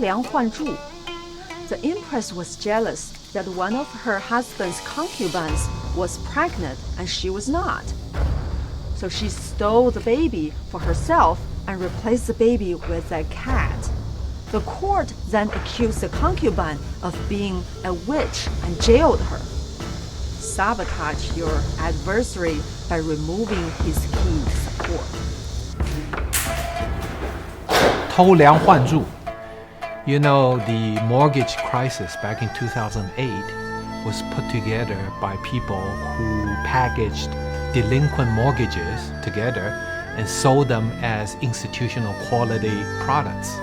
梁换柱. The empress was jealous that one of her husband's concubines was pregnant and she was not. So she stole the baby for herself and replaced the baby with a cat. The court then accused the concubine of being a witch and jailed her. Sabotage your adversary by removing his key support. 偷梁换柱. You know, the mortgage crisis back in 2008 was put together by people who packaged delinquent mortgages together and sold them as institutional quality products.